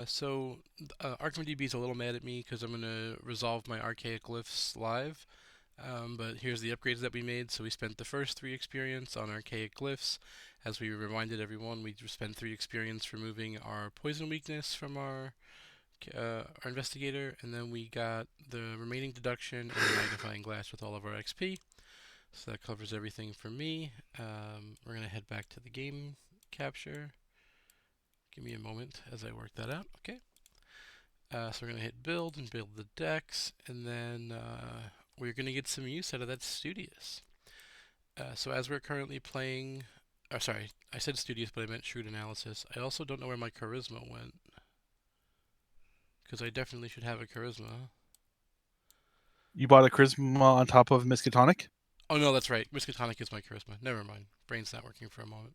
Arkham DB is a little mad at me because I'm going to resolve my archaic glyphs live. But here's the upgrades that we made. So we spent the first 3 experience on archaic glyphs. As we reminded everyone, we spent 3 experience removing our poison weakness from our investigator, and then we got the remaining deduction and the magnifying glass with all of our XP. So that covers everything for me. We're going to head back to the game capture. Give me a moment as I work that out. Okay. So we're going to hit build and build the decks, and then we're going to get some use out of that Studious. So as we're currently playing, sorry, I said Studious, but I meant Shrewd Analysis. I also don't know where my Charisma went, because I definitely should have a Charisma. You bought a charisma on top of Miskatonic? Oh no, that's right. Miskatonic is my Charisma. Never mind. Brain's not working for a moment.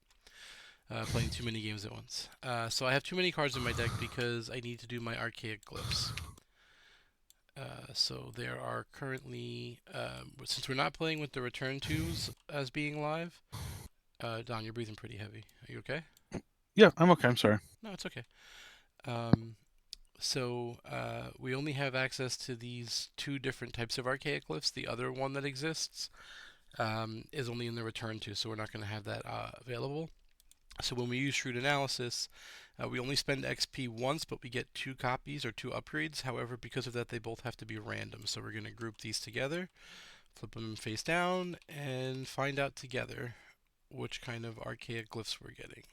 Playing too many games at once. So I have too many cards in my deck because I need to do my Archaic Glyphs. So there are currently, since we're not playing with the return twos as being live, Don, you're breathing pretty heavy. Are you okay? Yeah, I'm okay. I'm sorry. No, it's okay. Um, we only have access to these 2 different types of archaic glyphs. The other one that exists is only in the return to, so we're not going to have that available. So when we use Shrewd Analysis, we only spend XP once, but we get 2 copies or 2 upgrades. However, because of that, they both have to be random. So we're going to group these together, flip them face down, and find out together which kind of archaic glyphs we're getting.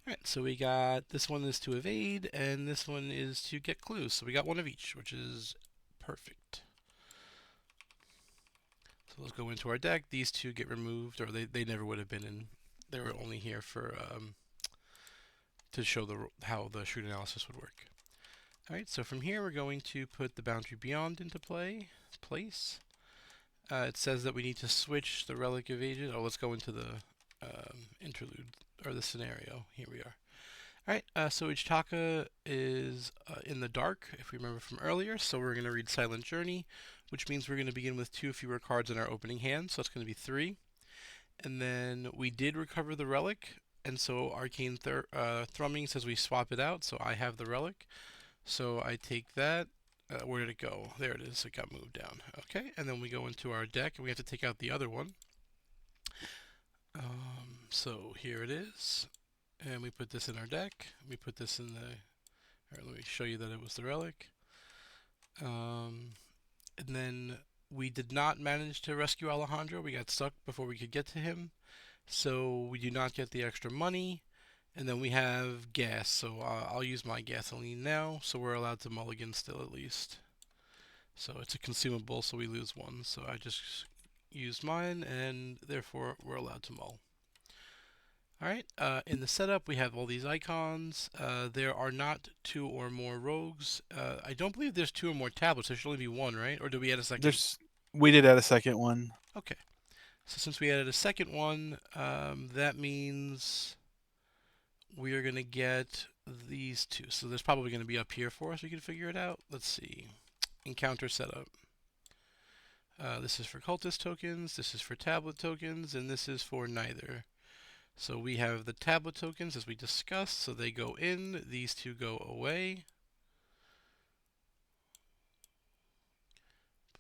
Alright, so we got this one is to evade, and this one is to get clues. So we got one of each, which is perfect. So let's go into our deck. These 2 get removed, or they never would have been in. They were only here for to show how the Shrewd Analysis would work. Alright, so from here we're going to put the Boundary Beyond into place. It says that we need to switch the Relic of Ages. Oh, let's go into the interlude, or the scenario. Here we are. Alright, so Ichitaka is in the dark, if we remember from earlier, so we're going to read Silent Journey, which means we're going to begin with 2 fewer cards in our opening hand, so it's going to be 3. And then we did recover the Relic, and so Arcane Thrumming says we swap it out, so I have the Relic. So I take that. Where did it go? There it is. It got moved down. Okay, and then we go into our deck, and we have to take out the other one. So here it is. And we put this in our deck. We put this in the... Alright, let me show you that it was the Relic. And then we did not manage to rescue Alejandro. We got stuck before we could get to him. So we do not get the extra money. And then we have gas. So I'll use my gasoline now. So we're allowed to mulligan still at least. So it's a consumable, so we lose 1. So I just used mine, and therefore we're allowed to mull. Alright, in the setup we have all these icons. There are not 2 or more rogues. I don't believe there's 2 or more tablets. There should only be 1, right? Or did we add a second? We did add a second one. Okay. So since we added a second one, that means we are going to get these 2. So there's probably going to be up here for us. We can figure it out. Let's see. Encounter setup. This is for cultist tokens, this is for tablet tokens, and this is for neither. So we have the tablet tokens as we discussed, so they go in, these 2 go away.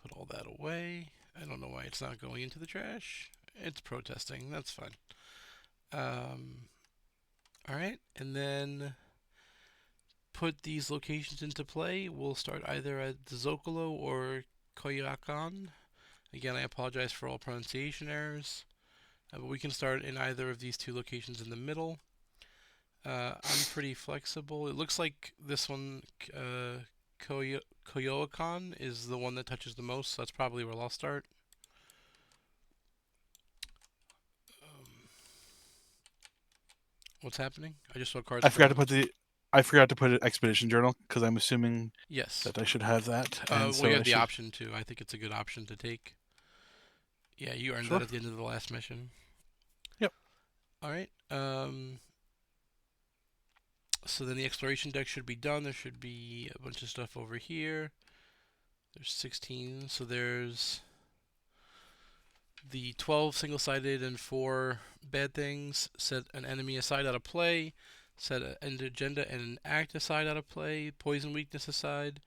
Put all that away. I don't know why it's not going into the trash. It's protesting, that's fine. Alright, and then put these locations into play. We'll start either at the Zocalo or Koyakan. Again, I apologize for all pronunciation errors. But we can start in either of these 2 locations in the middle. I'm pretty flexible. It looks like this one, Koyoakan, is the one that touches the most, so that's probably where I'll start. What's happening? I just saw cards I forgot to frozen. put the I forgot to put an expedition journal because I'm assuming Yes. that I should have that, and Well, you so I have the should. option to. I think it's a good option to take. Yeah, you earned that Sure. at the end of the last mission. Yep. Alright. So then the exploration deck should be done. There should be a bunch of stuff over here. There's 16. So there's the 12 single-sided and 4 bad things. Set an enemy aside out of play. Set an agenda and an act aside out of play. Poison weakness aside.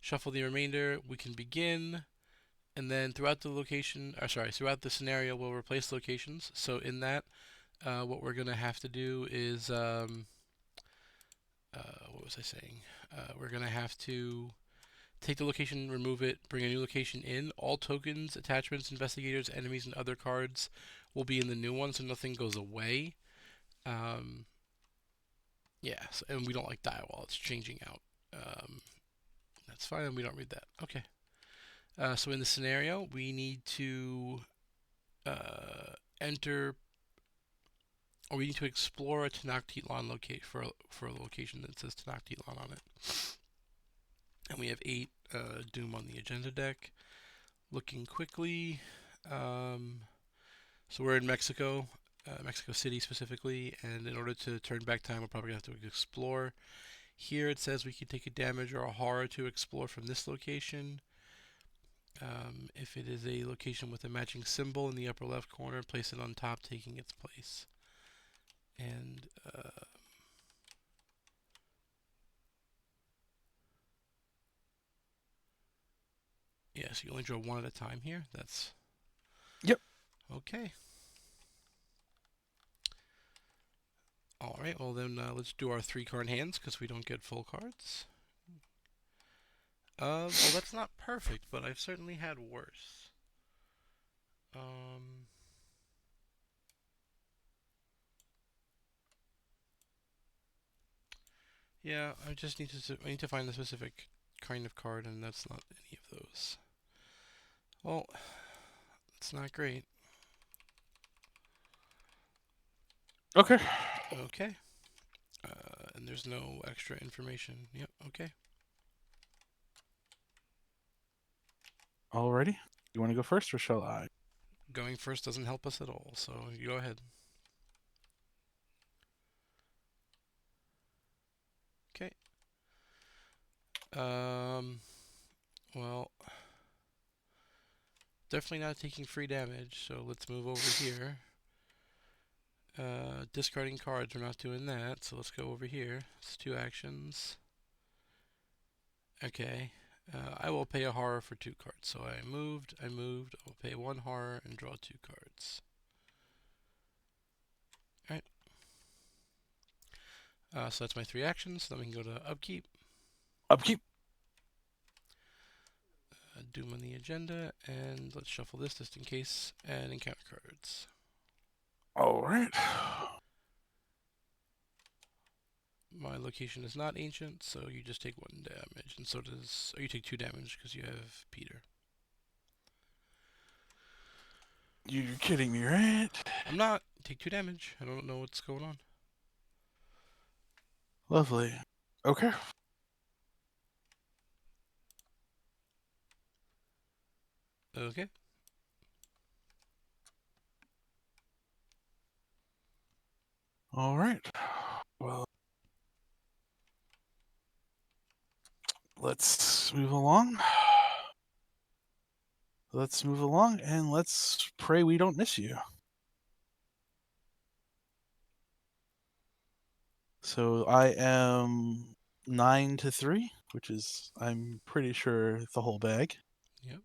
Shuffle the remainder. We can begin. And then throughout the scenario, we'll replace locations. So in that, what we're going to have to do is, what was I saying? We're going to have to take the location, remove it, bring a new location in. All tokens, attachments, investigators, enemies, and other cards will be in the new one, so nothing goes away. Yeah, so, and we don't like die while it's changing out. That's fine, we don't read that. Okay. So in the scenario, we need to enter, or we need to explore a Tenochtitlan for a location that says Tenochtitlan on it. And we have 8 Doom on the agenda deck. Looking quickly, so we're in Mexico, Mexico City specifically, and in order to turn back time, we're probably going to have to explore. Here it says we can take a damage or a horror to explore from this location. If it is a location with a matching symbol in the upper left corner, place it on top, taking its place. And yeah, so you only draw one at a time here. That's Yep. okay. All right. Well then, let's do our 3-card hands because we don't get full cards. Well, that's not perfect, but I've certainly had worse. Yeah, I need to find a specific kind of card, and that's not any of those. Well, it's not great. Okay. Okay. And there's no extra information. Yep. Okay. Alrighty. You want to go first, or shall I? Going first doesn't help us at all, so you go ahead. Okay. Well, definitely not taking free damage, so let's move over here. Discarding cards, we're not doing that, so let's go over here. It's 2 actions. Okay. I will pay a horror for 2 cards. So I moved. I will pay 1 horror and draw 2 cards. Alright. So that's my 3 actions. Then we can go to upkeep. Upkeep. Doom on the agenda, and let's shuffle this just in case, and encounter cards. Alright. My location is not ancient, so you just take 1 damage, and so does. Or you take 2 damage because you have Peter. You're kidding me, right? I'm not. Take 2 damage. I don't know what's going on. Lovely. Okay. Okay. Alright. Well, let's move along. Let's move along, and let's pray we don't miss you. So I am 9-3, which is, I'm pretty sure, the whole bag. Yep.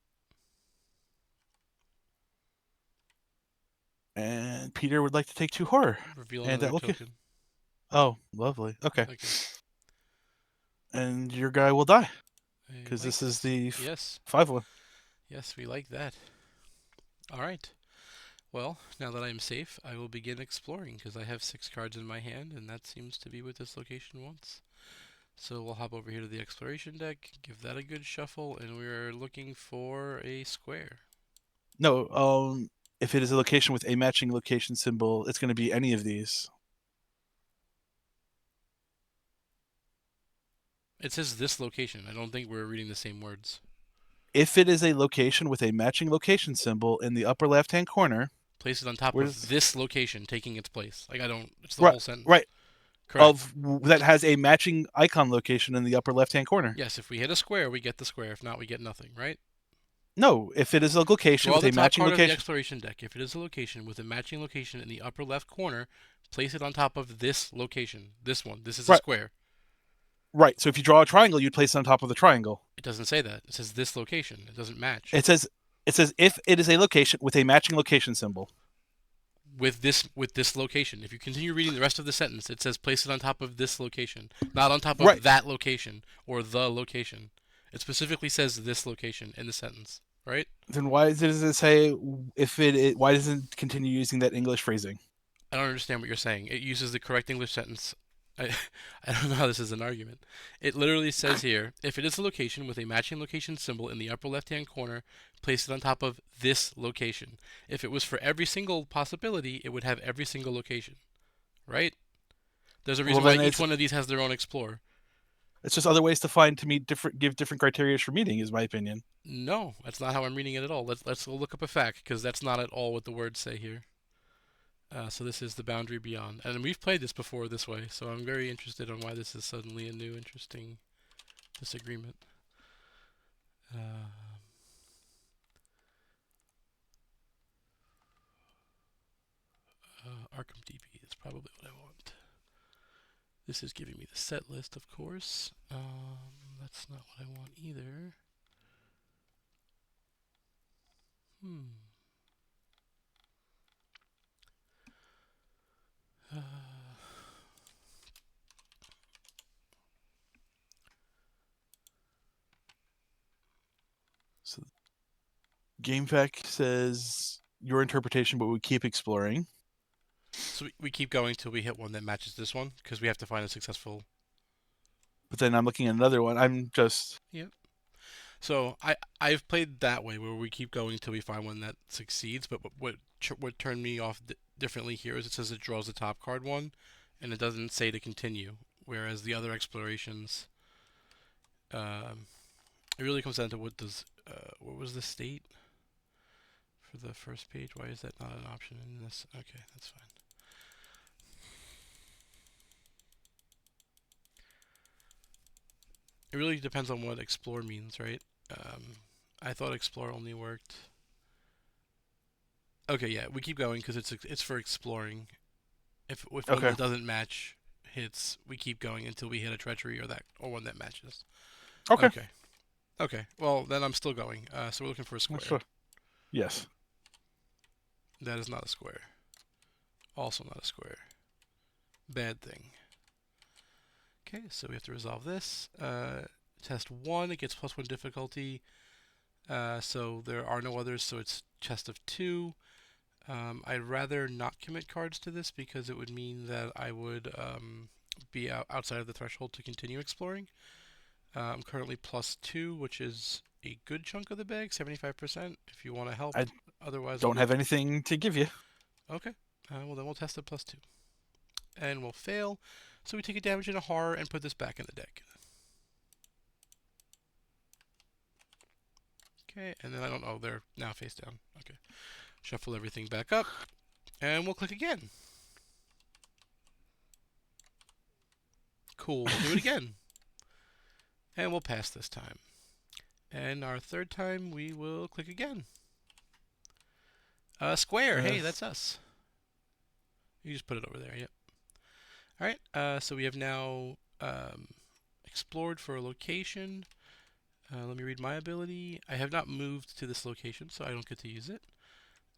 And Peter would like to take 2 horror. Reveal And another that will token. Oh, lovely. Okay. Okay. And your guy will die, I because like this is the Yes. 5-1. Yes, we like that. All right. Well, now that I'm safe, I will begin exploring because I have 6 cards in my hand, and that seems to be what this location wants. So we'll hop over here to the exploration deck, give that a good shuffle, and we're looking for a square. No, if it is a location with a matching location symbol, it's going to be any of these. It says this location. I don't think we're reading the same words. If it is a location with a matching location symbol in the upper left-hand corner, Place it on top of this location, taking its place. Like, I don't. It's the right, whole sentence. right. Correct. That has a matching icon location in the upper left-hand corner. Yes, if we hit a square, we get the square. If not, we get nothing, right? No, if it is a location Draw with the a top matching card of the location. exploration deck. If it is a location with a matching location in the upper left corner, place it on top of this location. This one. This is a Right, square. right. So if you draw a triangle, you'd place it on top of the triangle. It doesn't say that. It says this location. It doesn't match. It says if it is a location with a matching location symbol. With this location. If you continue reading the rest of the sentence, it says place it on top of this location, not on top Right. of that location or the location. It specifically says this location in the sentence, right? Then why does it say if it? Why doesn't it continue using that English phrasing? I don't understand what you're saying. It uses the correct English sentence. I, I don't know how this is an argument. It literally says here, if it is a location with a matching location symbol in the upper left-hand corner, place it on top of this location. If it was for every single possibility, it would have every single location, right? There's a Well, reason why then each one of these has their own explorer. it's just other ways to find to meet different, give different criteria for meeting, is my opinion. No, that's not how I'm reading it at all. Let's go look up a fact because that's not at all what the words say here. So this is the boundary beyond, and we've played this before this way. So I'm very interested on why this is suddenly a new interesting disagreement. Arkham DB is probably what I want. This is giving me the set list, of course. That's not what I want either. Hmm. Uh, So GameFAQ says your interpretation, but we keep exploring. so we keep going till we hit one that matches this one because we have to find a successful. But then I'm looking at another one. I'm just Yep. So I've played that way where we keep going until we find one that succeeds. But what turned me off differently here is it says it draws the top card one, and it doesn't say to continue. Whereas the other explorations, um, it really comes down to what was the state for the first page? Why is that not an option in this? Okay, that's fine. It really depends on what explore means, right? Um, I thought explore only worked. Okay, yeah, we keep going because it's for exploring. If one okay. that doesn't match hits, we keep going until we hit a treachery or one that matches. Okay. Okay. Okay. Well, then I'm still going. So we're looking for a square. Sure. Yes. That is not a square. Also not a square. Bad thing. Okay, so we have to resolve this. Test 1, it gets +1 difficulty. So there are no others, so it's chest of 2. I'd rather not commit cards to this because it would mean that I would be outside of the threshold to continue exploring. I'm currently +2, which is a good chunk of the bag, 75%, if you want to help. I Otherwise, don't have anything to give you. Okay. Well, then we'll test it +2. And we'll fail. So we take a damage and a horror and put this back in the deck. Okay, and then I don't know, they're now face down. Okay. Shuffle everything back up, and we'll click again. Cool, we'll do it again. And we'll pass this time. And our third time, we will click again. Square, hey, that's us. You just put it over there, yep. Alright, so we have now explored for a location. Let me read my ability. I have not moved to this location, so I don't get to use it.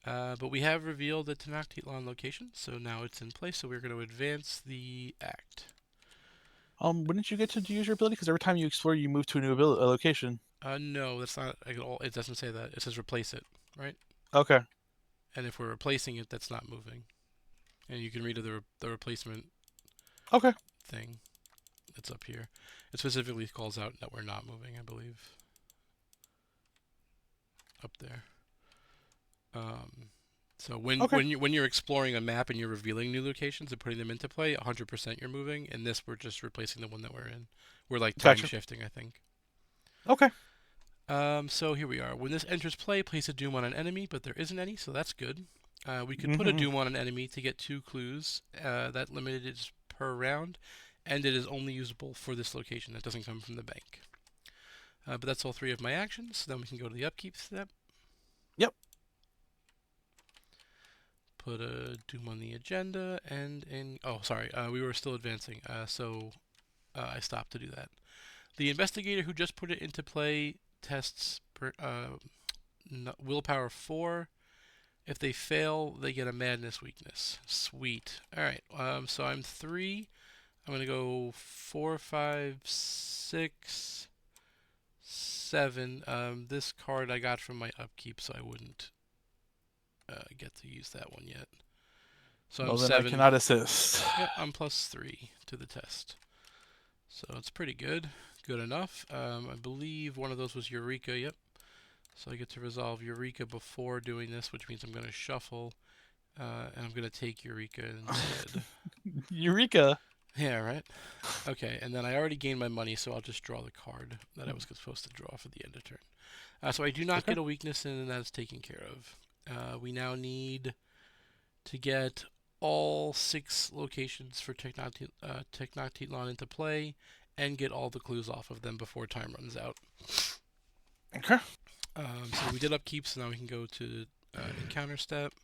But we have revealed the Tenochtitlan location, so now it's in place, so we're going to advance the act. Wouldn't you get to use your ability? Because every time you explore, you move to a new location. No, that's not at all. It doesn't say that. It says replace it, right? Okay. And if we're replacing it, that's not moving. And you can read the replacement Okay. thing that's up here. It specifically calls out that we're not moving, I believe. Up there. So when you're exploring a map and you're revealing new locations and putting them into play, 100% you're moving. In this, we're just replacing the one that we're in. We're like time Gotcha. shifting, I think. Okay. So here we are. When this enters play, place a doom on an enemy, but there isn't any, so that's good. We could put a doom on an enemy to get 2 clues. That limited is per round, and it is only usable for this location. That doesn't come from the bank. But that's all 3 of my actions. Then we can go to the upkeep step. Yep. Put a Doom on the agenda and in. Oh, sorry. We were still advancing. So I stopped to do that. The investigator who just put it into play tests willpower 4. If they fail, they get a madness weakness. Sweet. All right. So I'm 3. I'm gonna go 4, 5, 6, 7. This card I got from my upkeep, so I wouldn't get to use that one yet. So I'm Well, then I 7. cannot assist. Yep, I'm +3 to the test. So it's pretty good. Good enough. I believe one of those was Eureka. Yep. So I get to resolve Eureka before doing this, which means I'm going to shuffle, and I'm going to take Eureka instead. Eureka! Yeah, right? Okay, and then I already gained my money, so I'll just draw the card that I was supposed to draw for the end of turn. So I do not get a weakness, and that's taken care of. We now need to get all 6 locations for Tecnoctitlan into play, and get all the clues off of them before time runs out. Okay. So we did upkeep, so now we can go to encounter step.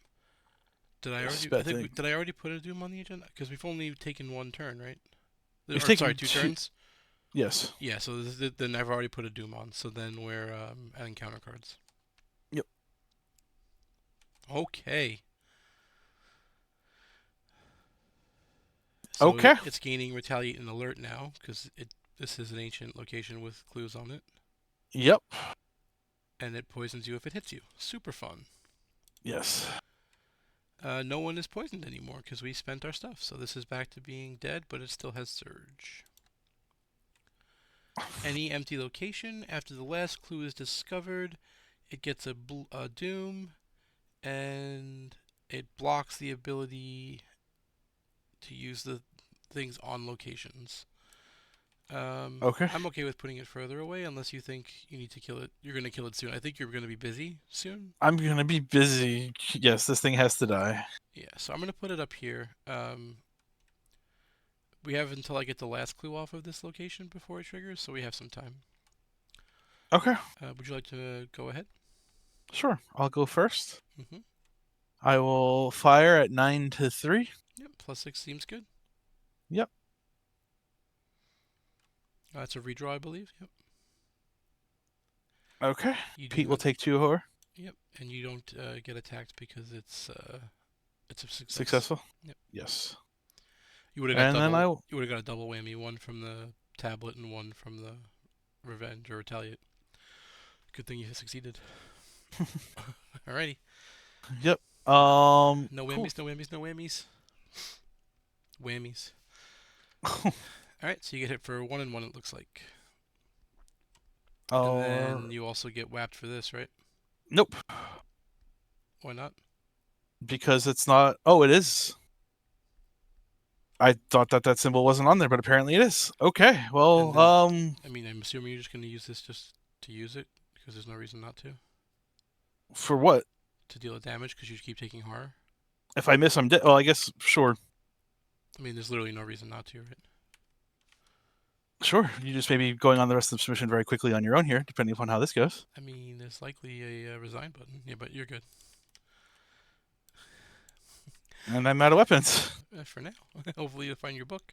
Did I already? Spec thing. Did I already put a Doom on the agenda? Because we've only taken 1 turn, right? We've Or, taken sorry, 2 turns. Yes. Yeah. So then I've already put a Doom on. So then we're at encounter cards. Yep. Okay. So Okay. it's gaining retaliate and alert now because this is an ancient location with clues on it, Yep. and it poisons you if it hits you. Super fun. Yes. No one is poisoned anymore because we spent our stuff. So this is back to being dead, but it still has surge. Any empty location after the last clue is discovered, it gets a doom, and it blocks the ability to use the things on locations. Okay. I'm okay with putting it further away unless you think you need to kill it. You're going to kill it soon. I think you're going to be busy soon. I'm gonna be busy. Yes, this thing has to die. Yeah, so I'm going to put it up here. We have until I get the last clue off of this location before it triggers, so we have some time. Okay. Would you like to go ahead? Sure. I'll go first. Mm-hmm. I will fire at 9 to 3. Yep, +6 seems good. Yep. That's a redraw, I believe. Yep. Okay. You Pete will take 2 horror. Yep, and you don't get attacked because it's a success. Successful? Yep. Yes. You would have got And double. then You would have got a double whammy, 1 from the tablet and 1 from the revenge or retaliate. Good thing you succeeded. Alrighty. Yep. No whammies, Cool. no whammies, no whammies. Whammies. Alright, so you get hit for 1 and 1, it looks like. And then you also get whapped for this, right? Nope. Why not? Because it's not. Oh, it is. I thought that symbol wasn't on there, but apparently it is. Okay. Well, then, I mean, I'm assuming you're just going to use this just to use it because there's no reason not to. For what? To deal damage because you keep taking horror. If I miss, I'm dead. Well, I guess sure. I mean, there's literally no reason not to, right? Sure. You just may be going on the rest of the submission very quickly on your own here, depending upon how this goes. I mean, there's likely a resign button. Yeah, but you're good. And I'm out of weapons. For now. Hopefully you'll find your book.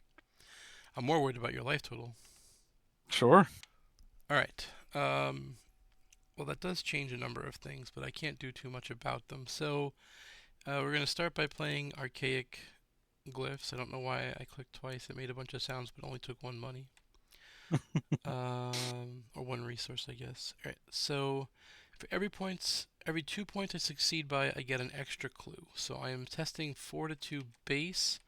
I'm more worried about your life total. Sure. Alright. Well, that does change a number of things, but I can't do too much about them. So, we're going to start by playing Archaic Glyphs. I don't know why I clicked twice. It made a bunch of sounds, but only took 1 money. Or 1 resource, I guess. Alright, so for every 2 points I succeed by, I get an extra clue. So I am testing Fortitude base.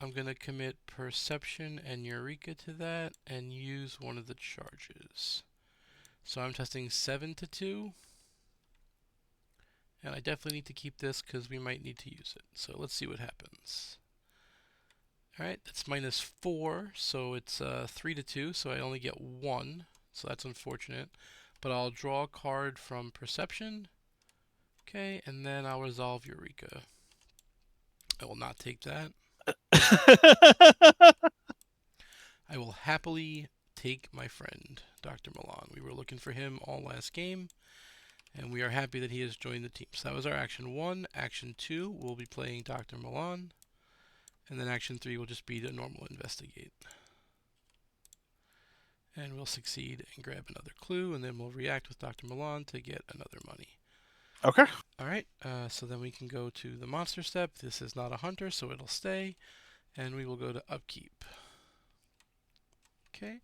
I'm going to commit Perception and Eureka to that and use one of the charges. So I'm testing 7 to 2. And I definitely need to keep this because we might need to use it. So let's see what happens. Alright, that's -4, so it's 3 to 2, so I only get 1. So that's unfortunate. But I'll draw a card from Perception. Okay, and then I'll resolve Eureka. I will not take that. I will happily take my friend Dr. Milan. We were looking for him all last game, and we are happy that he has joined the team. So that was our action 1. Action 2, we'll be playing Dr. Milan, and then action 3 will just be the normal investigate. And we'll succeed and grab another clue, and then we'll react with Dr. Milan to get another money. Okay. Alright, so then we can go to the monster step. This is not a hunter, so it'll stay. And we will go to upkeep. Okay,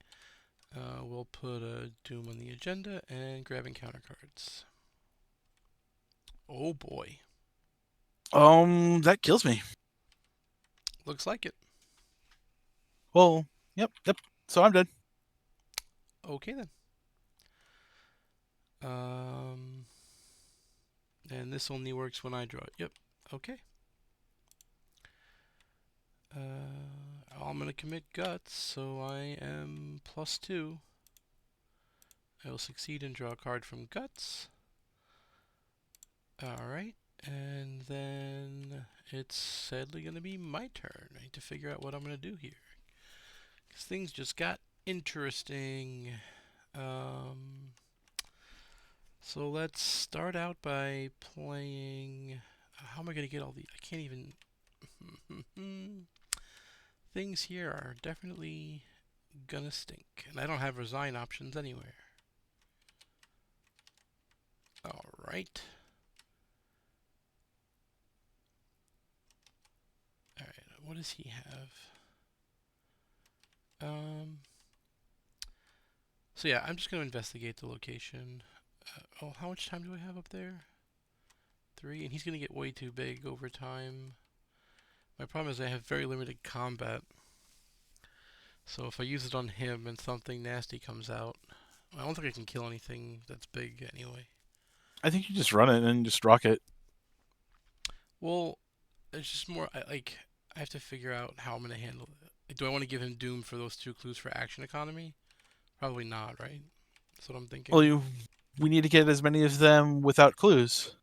we'll put a Doom on the agenda and grab encounter cards. Oh boy. That kills me. Looks like it. Well, yep. So I'm dead. Okay then. And this only works when I draw it. Yep. Okay. I'm gonna commit guts, so I am +2. I will succeed and draw a card from guts. Alright, and then it's sadly gonna be my turn. I need to figure out what I'm gonna do here. Because things just got interesting. So let's start out by playing. How am I gonna get all the? I can't even. Things here are definitely gonna stink, and I don't have resign options anywhere. All right. All right. What does he have? So yeah, I'm just gonna investigate the location. Oh, how much time do I have up there? 3, and he's gonna get way too big over time. My problem is I have very limited combat. So if I use it on him and something nasty comes out, I don't think I can kill anything that's big anyway. I think you just run it and just rock it. Well, it's just more I have to figure out how I'm gonna handle it. Like, do I want to give him Doom for those 2 clues for action economy? Probably not, right? That's what I'm thinking. Well, we need to get as many of them without clues.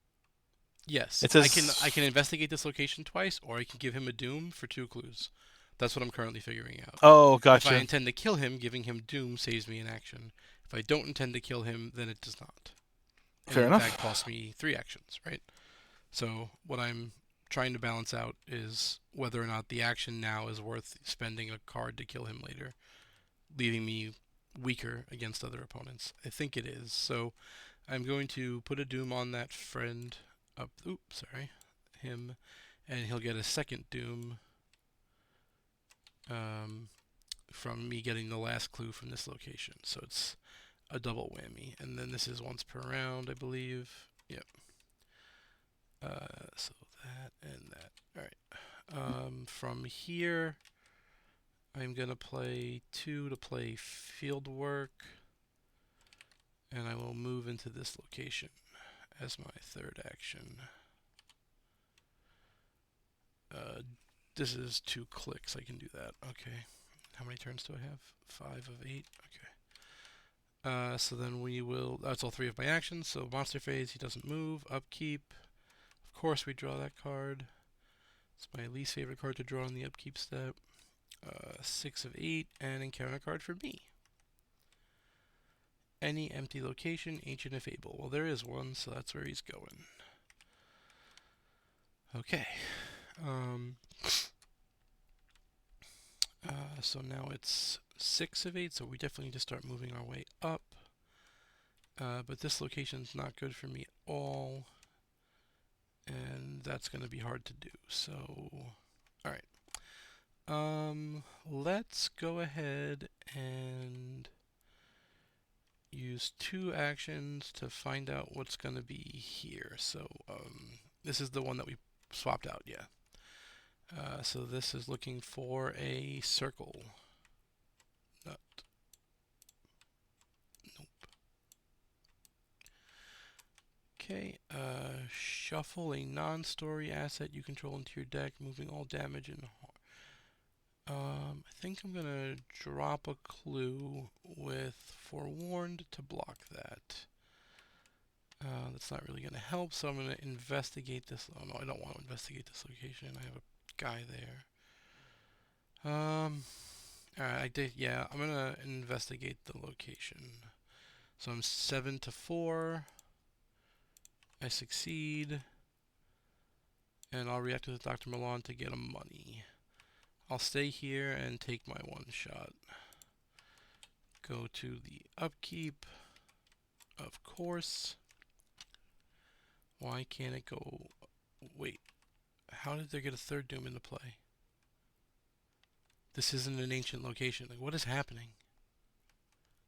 Yes, It I says can investigate this location twice, or I can give him a Doom for 2 clues. That's what I'm currently figuring out. Oh, If I gotcha. intend to kill him, giving him Doom saves me an action. If I don't intend to kill him, then it does not. And Fair in fact enough. costs me 3 actions, right? So what I'm trying to balance out is whether or not the action now is worth spending a card to kill him later, leaving me weaker against other opponents. I think it is. So I'm going to put a Doom on that friend up. Oops, sorry. Him. And he'll get a second Doom from me getting the last clue from this location. So it's a double whammy. And then this is once per round, I believe. Yep. So that and that. Alright. From here, I'm going to play 2 to play field work. And I will move into this location as my 3rd action. This is 2 clicks. I can do that. Okay. How many turns do I have? 5 of 8. Okay. So then we will. That's all 3 of my actions. So monster phase, he doesn't move. Upkeep. Of course, we draw that card. It's my least favorite card to draw on the upkeep step. 6 of 8, and encounter card for me. Any empty location, ancient and fable. Well, there is one, so that's where he's going. Okay. So now it's 6 of 8, so we definitely need to start moving our way up. But this location's not good for me at all. And that's going to be hard to do. So, alright. Let's go ahead and use 2 actions to find out what's going to be here. So, this is the one that we swapped out, yeah. So this is looking for a circle. Nut. Nope. Okay, shuffle a non-story asset you control into your deck, moving all damage and I think I'm gonna drop a clue with Forewarned to block that. That's not really gonna help, so I'm gonna investigate this. Oh no, I don't want to investigate this location. I have a guy there. Alright, I did. Yeah, I'm gonna investigate the location. So I'm 7 to 4. I succeed, and I'll react with Dr. Milan to get him money. I'll stay here and take my one shot. Go to the upkeep, of course. Why can't it go? Wait, how did they get a third Doom into play? This isn't an ancient location. Like, what is happening?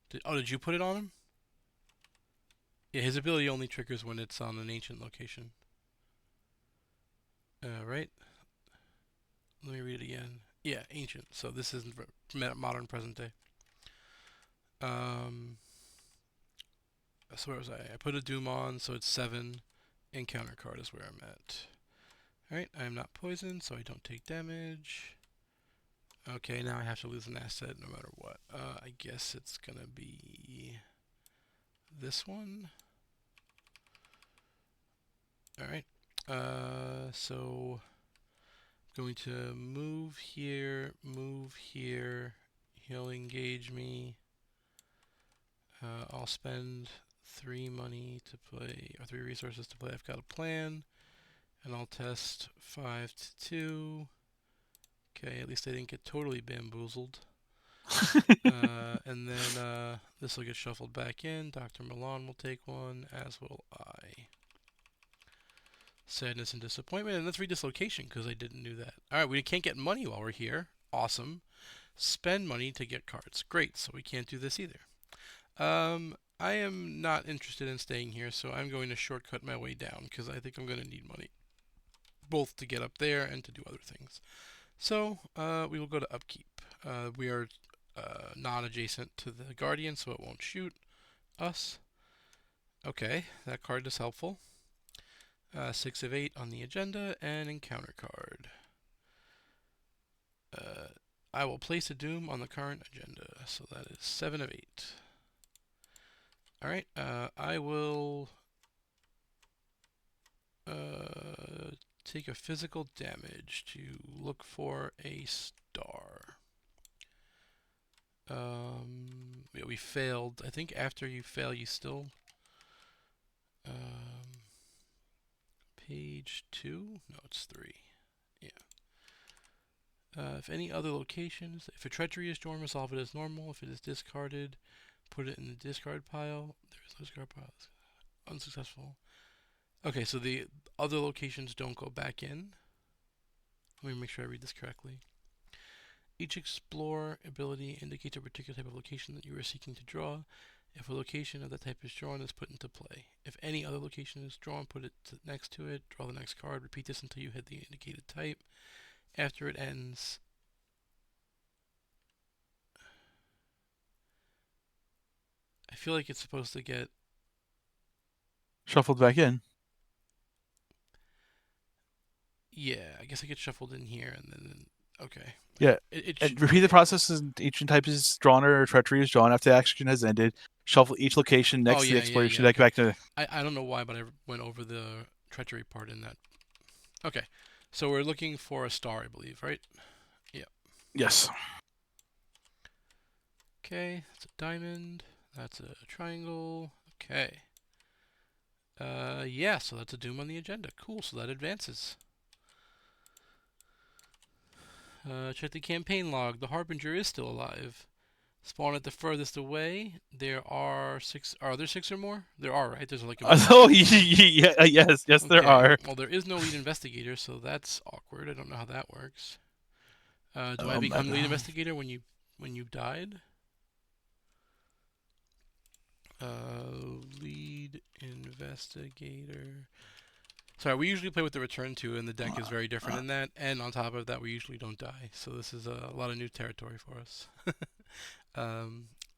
Did you put it on him? Yeah, his ability only triggers when it's on an ancient location. Right? Let me read it again. Yeah, ancient. So this isn't modern present day. Um, so where was I? I put a Doom on, so it's 7. Encounter card is where I'm at. Alright, I'm not poisoned, so I don't take damage. Okay, now I have to lose an asset no matter what. I guess it's gonna be this one. Alright. So going to move here, move here. He'll engage me. I'll spend 3 money to play, or 3 resources to play. I've got a plan, and I'll test 5 to 2. Okay, at least I didn't get totally bamboozled. And then this will get shuffled back in. Dr. Milan will take one, as will I. Sadness and disappointment. And let's read dislocation, because I didn't do that. Alright, we can't get money while we're here. Awesome. Spend money to get cards. Great, so we can't do this either. I am not interested in staying here, so I'm going to shortcut my way down, because I think I'm going to need money. Both to get up there and to do other things. So, we will go to upkeep. We are not adjacent to the Guardian, so it won't shoot us. Okay, that card is helpful. 6 of 8 on the agenda, and encounter card. I will place a Doom on the current agenda, so that is 7 of 8. Alright, I will take a physical damage to look for a star. Yeah, we failed. I think after you fail, you still... page 2? No, it's 3. Yeah. If any other locations, if a treachery is drawn, resolve it as normal. If it is discarded, put it in the discard pile. There is no discard pile. Unsuccessful. Okay, so the other locations don't go back in. Let me make sure I read this correctly. Each explore ability indicates a particular type of location that you are seeking to draw. If a location of that type is drawn, it's put into play. If any other location is drawn, put it next to it. Draw the next card. Repeat this until you hit the indicated type. After it ends, I feel like it's supposed to get... Shuffled back in. Yeah, I guess I get shuffled in here and then... Okay. Yeah. It And repeat the process as each type is drawn or treachery is drawn after the action has ended. Shuffle each location next to the exploration deck okay. back to... I don't know why, but I went over the treachery part in that. Okay. So we're looking for a star, I believe, right? Yeah. Yes. Okay, that's a diamond. That's a triangle. Okay. Yeah, so that's a Doom on the agenda. Cool, so that advances. Check the campaign log. The Harbinger is still alive. Spawn at the furthest away. There are 6. Are there 6 or more? There are, right? There's like a minimum. Oh, yeah, yes, there Okay. are. Well, there is no lead investigator, so that's awkward. I don't know how that works. Do I become lead investigator when you died? Lead investigator. Sorry, we usually play with the return to, and the deck is very different in that. And on top of that, we usually don't die. So this is a lot of new territory for us.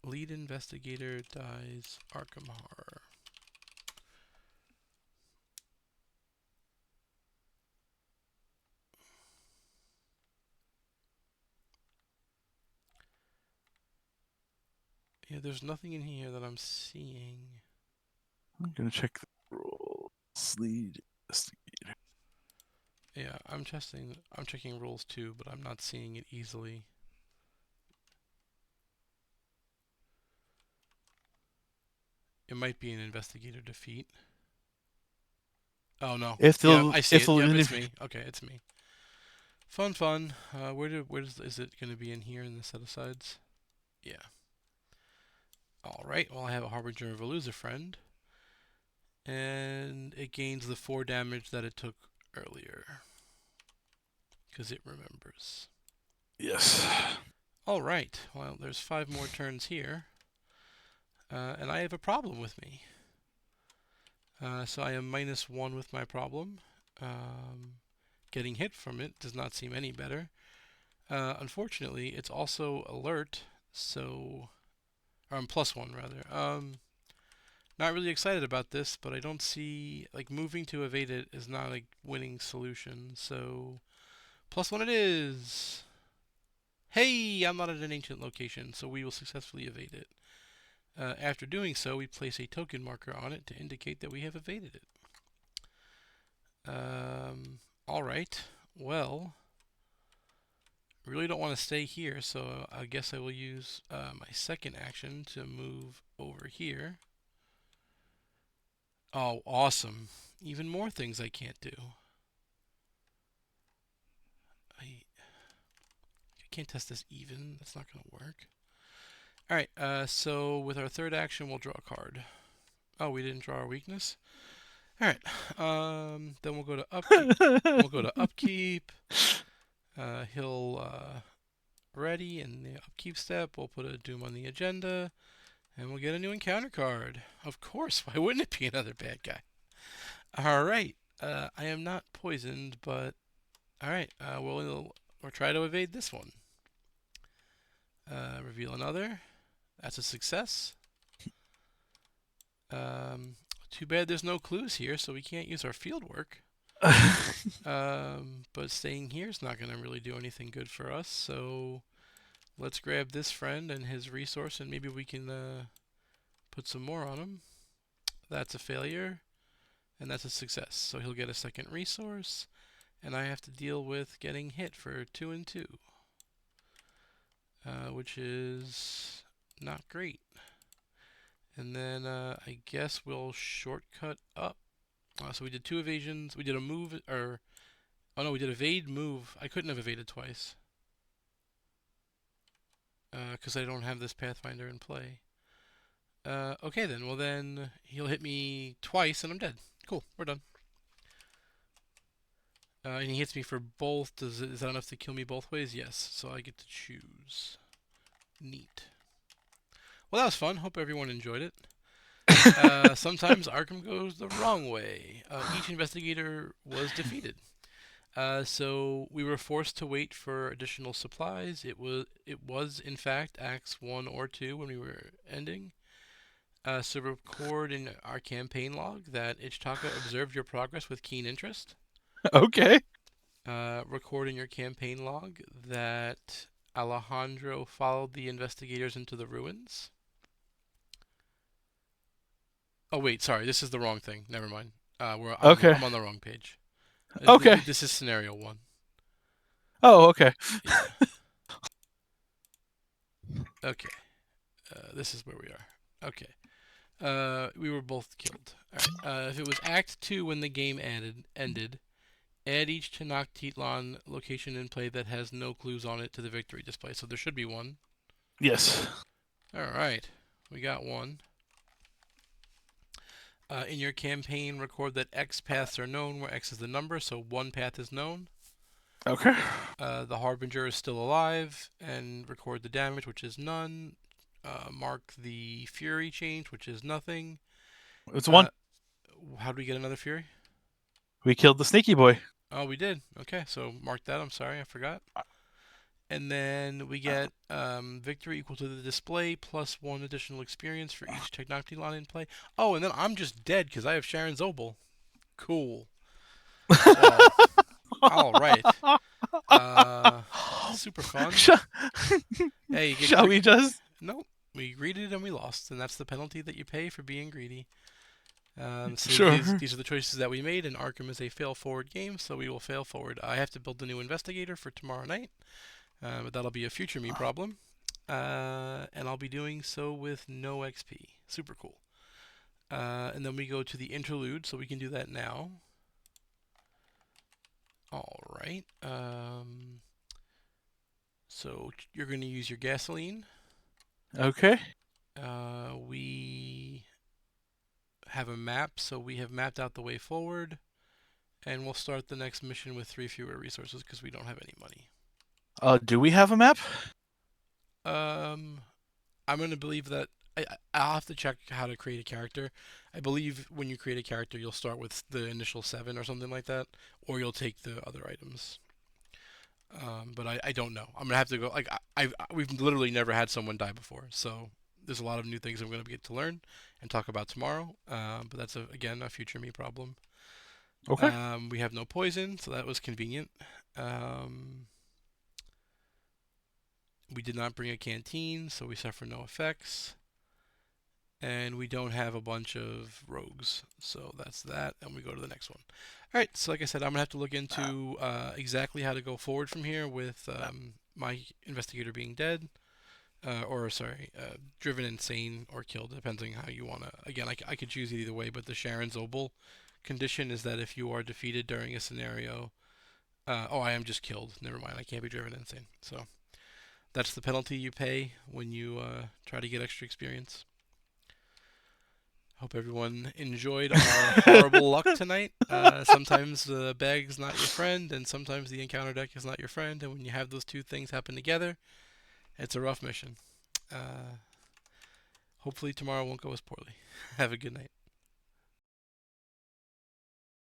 Lead investigator dies. Arkham Horror. Yeah, there's nothing in here that I'm seeing. I'm gonna check the rules. Lead investigator. Yeah, I'm checking rules too, but I'm not seeing it easily. It might be an investigator defeat. Oh no. If Yeah, the I see if it. the Yep, it's indiv- me. Okay, it's me. Fun, fun. Is it going to be in here in the set of sides? Yeah. All right. Well, I have a Harbinger of a Loser friend, and it gains the 4 damage that it took earlier because it remembers. yes. All right. Well, there's 5 more turns here, and I have a problem with me. So I am -1 with my problem. Getting hit from it does not seem any better. Unfortunately, it's also alert, so or I'm +1 rather. Not really excited about this, but I don't see like moving to evade it is not a winning solution. So +1 it is. Hey, I'm not at an ancient location, so we will successfully evade it. After doing so, we place a token marker on it to indicate that we have evaded it. All right. Well, I really don't want to stay here, so I guess I will use my second action to move over here. Oh, awesome. Even more things I can't do. I can't test this even. That's not going to work. Alright, so with our third action, we'll draw a card. Oh, we didn't draw our weakness? Alright, then we'll go to upkeep. We'll go to upkeep. He'll ready in the upkeep step. We'll put a Doom on the agenda. And we'll get a new encounter card. Of course, why wouldn't it be another bad guy? Alright, I am not poisoned, but... Alright, we'll try to evade this one. Reveal another. That's a success. Too bad there's no clues here, so we can't use our field work. But staying here is not going to really do anything good for us, so let's grab this friend and his resource, and maybe we can put some more on him. That's a failure, and that's a success. So he'll get a second resource, and I have to deal with getting hit for 2 and 2, which is not great. And then I guess we'll shortcut up. So we did 2 evasions. We did a move, or oh no, we did evade, move. I couldn't have evaded twice because I don't have this Pathfinder in play. Okay then. Well then he'll hit me twice and I'm dead. Cool. We're done. And he hits me for both. Is that enough to kill me both ways? Yes. So I get to choose. Neat. Well, that was fun. Hope everyone enjoyed it. Sometimes Arkham goes the wrong way. Each investigator was defeated. So we were forced to wait for additional supplies. It was in fact Acts 1 or 2 when we were ending. So record in our campaign log that Ichitaka observed your progress with keen interest. Okay. Record in your campaign log that Alejandro followed the investigators into the ruins. Oh wait, sorry, this is the wrong thing. Never mind. Okay. I'm on the wrong page. Okay. This is scenario 1. Oh, okay. Yeah. Okay. This is where we are. Okay. We were both killed. Alright. If it was Act 2 when the game ended, add each Tenochtitlan location in play that has no clues on it to the victory display. So there should be one. Yes. Alright. We got one. In your campaign, record that X paths are known, where X is the number, so 1 path is known. Okay. The Harbinger is still alive, and record the damage, which is none. Mark the Fury change, which is nothing. It's 1. How do we get another Fury? We killed the sneaky boy. Oh, we did. Okay, so mark that. I'm sorry, I forgot. And then we get victory equal to the display plus 1 additional experience for each Tenochtitlan in play. Oh, and then I'm just dead because I have Sharon Zobel. Cool. Well, all right. Super fun. Hey, Shall we just? Nope. We greeted and we lost, and that's the penalty that you pay for being greedy. So Sure. these are the choices that we made, and Arkham is a fail-forward game, so we will fail forward. I have to build a new investigator for tomorrow night, but that'll be a future me problem. And I'll be doing so with no XP. Super cool. And then we go to the interlude, so we can do that now. All right. So you're going to use your gasoline. Okay. We have a map, so we have mapped out the way forward, and we'll start the next mission with 3 fewer resources because we don't have any money. Do we have a map? Um, I'm going to believe that I'll have to check how to create a character. I believe when you create a character, you'll start with the initial 7 or something like that, or you'll take the other items. But I don't know. I'm gonna have to go. Like we've literally never had someone die before, so there's a lot of new things I'm gonna get to learn and talk about tomorrow. But that's again a future me problem. Okay. We have no poison, so that was convenient. Um, we did not bring a canteen, so we suffer no effects. And we don't have a bunch of rogues, so that's that. And we go to the next one. All right, so like I said, I'm gonna have to look into exactly how to go forward from here with my investigator being dead, or sorry, driven insane or killed, depending how you wanna. Again, I could choose either way, but the Sharon Zobel condition is that if you are defeated during a scenario, oh, I am just killed. Never mind, I can't be driven insane. So that's the penalty you pay when you try to get extra experience. Hope everyone enjoyed our horrible luck tonight. Sometimes the bag's not your friend, and sometimes the encounter deck is not your friend. And when you have those two things happen together, it's a rough mission. Hopefully tomorrow won't go as poorly. Have a good night.